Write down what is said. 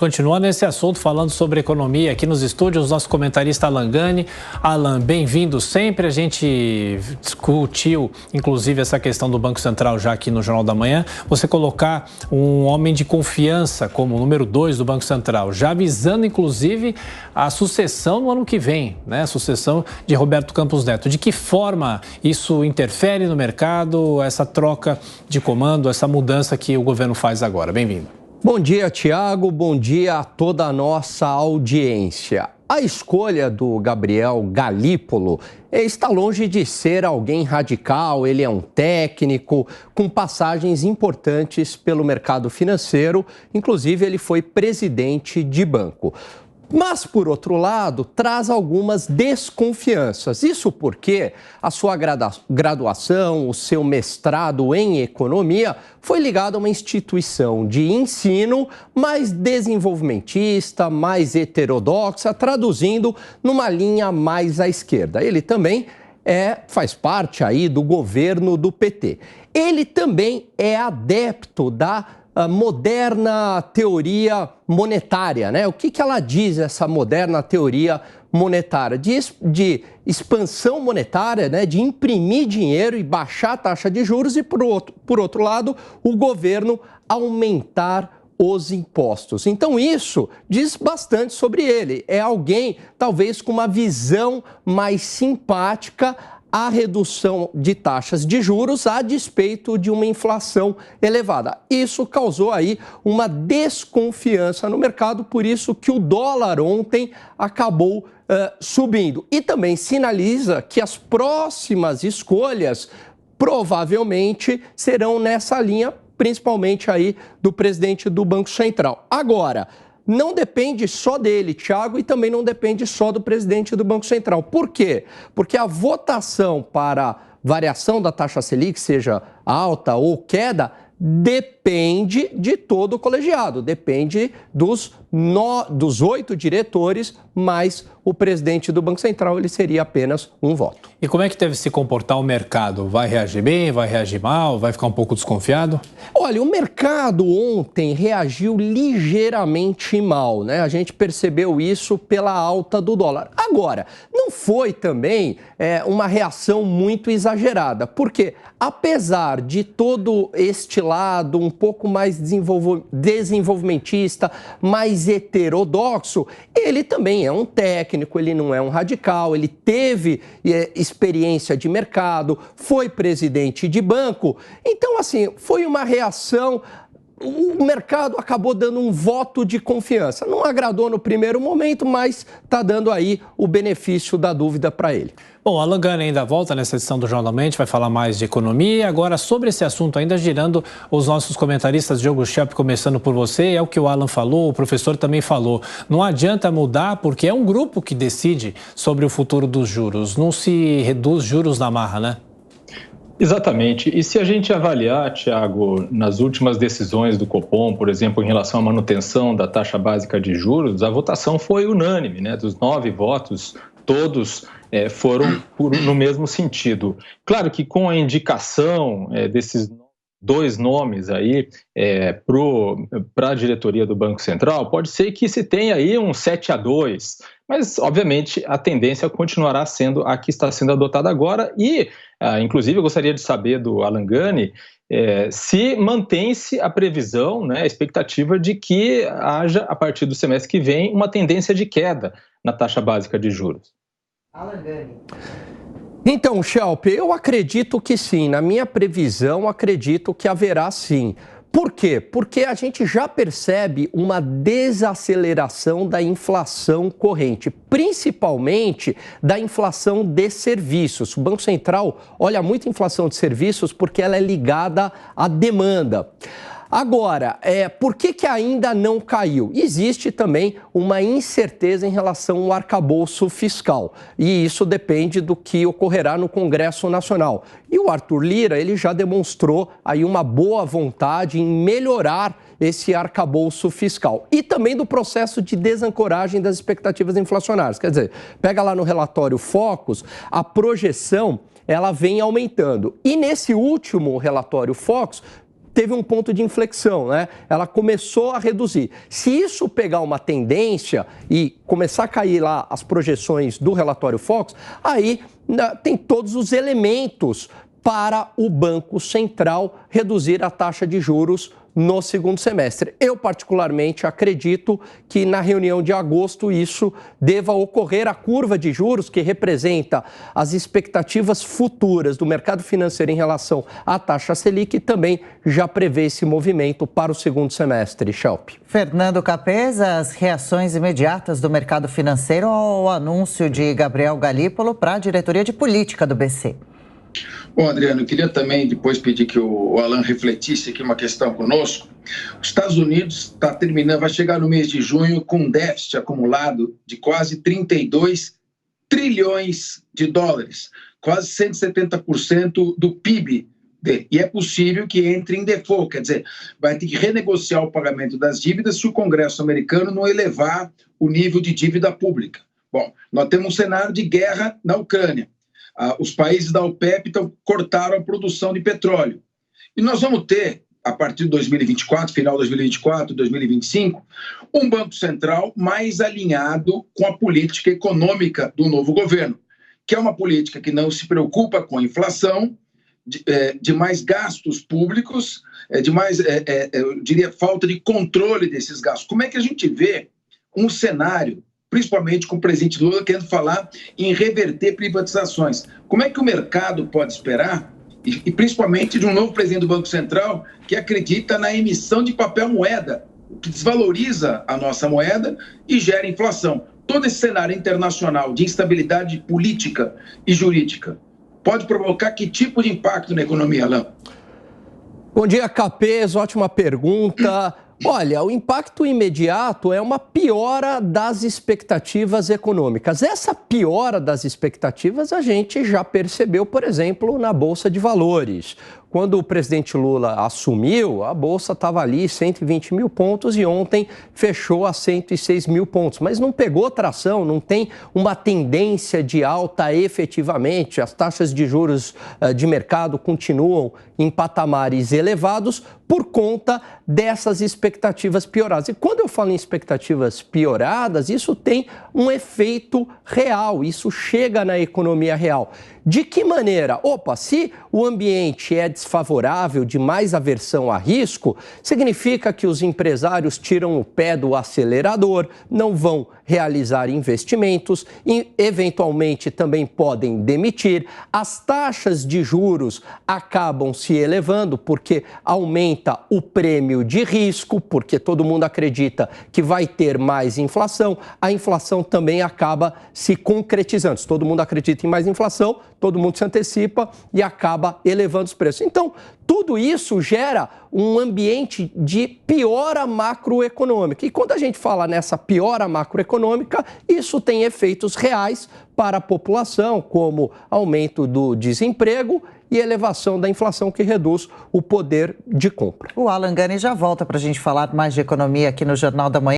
Continuando esse assunto, falando sobre economia aqui nos estúdios, nosso comentarista Alan Gani. Alan, bem-vindo sempre. A gente discutiu, inclusive, essa questão do Banco Central já aqui no Jornal da Manhã. Você colocar um homem de confiança como número 2 do Banco Central, já avisando, inclusive, a sucessão no ano que vem, né? A sucessão de Roberto Campos Neto. De que forma isso interfere no mercado, essa troca de comando, essa mudança que o governo faz agora? Bem-vindo. Bom dia, Tiago. Bom dia a toda a nossa audiência. A escolha do Gabriel Galípolo está longe de ser alguém radical. Ele é um técnico com passagens importantes pelo mercado financeiro. Inclusive, ele foi presidente de banco. Mas, por outro lado, traz algumas desconfianças. Isso porque a sua graduação, o seu mestrado em economia, foi ligado a uma instituição de ensino mais desenvolvimentista, mais heterodoxa, traduzindo numa linha mais à esquerda. Ele também faz parte aí do governo do PT. Ele também é adepto da moderna teoria monetária, né? O que ela diz, essa moderna teoria monetária? De expansão monetária, né? De imprimir dinheiro e baixar a taxa de juros e, por outro lado, o governo aumentar os impostos. Então, isso diz bastante sobre ele. É alguém, talvez, com uma visão mais simpática a redução de taxas de juros a despeito de uma inflação elevada. Isso causou aí uma desconfiança no mercado, por isso que o dólar ontem acabou subindo. E também sinaliza que as próximas escolhas provavelmente serão nessa linha, principalmente aí do presidente do Banco Central. Agora, não depende só dele, Tiago, e também não depende só do presidente do Banco Central. Por quê? Porque a votação para variação da taxa Selic, seja alta ou queda, depende de todo o colegiado, depende dos 8 diretores, mais o presidente do Banco Central, ele seria apenas um voto. E como é que deve se comportar o mercado? Vai reagir bem, vai reagir mal, vai ficar um pouco desconfiado? Olha, o mercado ontem reagiu ligeiramente mal, né? A gente percebeu isso pela alta do dólar. Agora, não foi também uma reação muito exagerada, porque apesar de todo este lado um pouco mais desenvolvimentista, mais heterodoxo, ele também é um técnico, ele não é um radical, ele teve experiência de mercado, foi presidente de banco. Então, assim, foi uma reação. O mercado acabou dando um voto de confiança. Não agradou no primeiro momento, mas está dando aí o benefício da dúvida para ele. Bom, Alan Gani ainda volta nessa edição do Jornal da Manhã, vai falar mais de economia. Agora, sobre esse assunto, ainda girando os nossos comentaristas, Diogo Schelp, começando por você, é o que o Alan falou, o professor também falou. Não adianta mudar, porque é um grupo que decide sobre o futuro dos juros. Não se reduz juros na marra, né? Exatamente. E se a gente avaliar, Tiago, nas últimas decisões do Copom, por exemplo, em relação à manutenção da taxa básica de juros, a votação foi unânime, né? Dos 9 votos, todos foram no mesmo sentido. Claro que com a indicação desses 2 nomes aí para a diretoria do Banco Central, pode ser que se tenha aí um 7-2, mas, obviamente, a tendência continuará sendo a que está sendo adotada agora e, inclusive, eu gostaria de saber do Alan Gani se mantém-se a previsão, né, a expectativa de que haja, a partir do semestre que vem, uma tendência de queda na taxa básica de juros. Alan Gani. Então, Schelp, eu acredito que sim. Na minha previsão, acredito que haverá sim. Por quê? Porque a gente já percebe uma desaceleração da inflação corrente, principalmente da inflação de serviços. O Banco Central olha muito a inflação de serviços porque ela é ligada à demanda. Agora, por que ainda não caiu? Existe também uma incerteza em relação ao arcabouço fiscal. E isso depende do que ocorrerá no Congresso Nacional. E o Arthur Lira, ele já demonstrou aí uma boa vontade em melhorar esse arcabouço fiscal. E também do processo de desancoragem das expectativas inflacionárias. Quer dizer, pega lá no relatório Focus, a projeção ela vem aumentando. E nesse último relatório Focus, teve um ponto de inflexão, né? Ela começou a reduzir. Se isso pegar uma tendência e começar a cair lá as projeções do relatório Focus, aí tem todos os elementos para o Banco Central reduzir a taxa de juros no segundo semestre. Eu, particularmente, acredito que na reunião de agosto isso deva ocorrer. A curva de juros, que representa as expectativas futuras do mercado financeiro em relação à taxa Selic, também já prevê esse movimento para o segundo semestre. Schelp. Fernando Capês, as reações imediatas do mercado financeiro ao anúncio de Gabriel Galípolo para a diretoria de política do BC. Bom, Adriano, eu queria também depois pedir que o Alan refletisse aqui uma questão conosco. Os Estados Unidos está terminando, vai chegar no mês de junho com um déficit acumulado de quase 32 trilhões de dólares, quase 170% do PIB dele. E é possível que entre em default, quer dizer, vai ter que renegociar o pagamento das dívidas se o Congresso americano não elevar o nível de dívida pública. Bom, nós temos um cenário de guerra na Ucrânia. Os países da OPEP cortaram a produção de petróleo. E nós vamos ter, a partir de 2024, final de 2024, 2025, um Banco Central mais alinhado com a política econômica do novo governo, que é uma política que não se preocupa com a inflação, de mais gastos públicos, de mais, eu diria, falta de controle desses gastos. Como é que a gente vê um cenário, principalmente com o presidente Lula querendo falar em reverter privatizações? Como é que o mercado pode esperar, e principalmente de um novo presidente do Banco Central que acredita na emissão de papel moeda, que desvaloriza a nossa moeda e gera inflação? Todo esse cenário internacional de instabilidade política e jurídica pode provocar que tipo de impacto na economia, Alain? Bom dia, Capês. Ótima pergunta. Olha, o impacto imediato é uma piora das expectativas econômicas. Essa piora das expectativas a gente já percebeu, por exemplo, na Bolsa de Valores. Quando o presidente Lula assumiu, a Bolsa estava ali 120 mil pontos e ontem fechou a 106 mil pontos. Mas não pegou tração, não tem uma tendência de alta efetivamente. As taxas de juros de mercado continuam em patamares elevados por conta dessas expectativas pioradas. E quando eu falo em expectativas pioradas, isso tem um efeito real, isso chega na economia real. De que maneira? Se o ambiente é desfavorável, de mais aversão a risco, significa que os empresários tiram o pé do acelerador, não vão realizar investimentos e, eventualmente, também podem demitir. As taxas de juros acabam se elevando porque aumenta o prêmio de risco, porque todo mundo acredita que vai ter mais inflação. A inflação também acaba se concretizando. Se todo mundo acredita em mais inflação, todo mundo se antecipa e acaba elevando os preços. Então, tudo isso gera um ambiente de piora macroeconômica. E quando a gente fala nessa piora macroeconômica, isso tem efeitos reais para a população, como aumento do desemprego e elevação da inflação, que reduz o poder de compra. O Alan Gani já volta para a gente falar mais de economia aqui no Jornal da Manhã.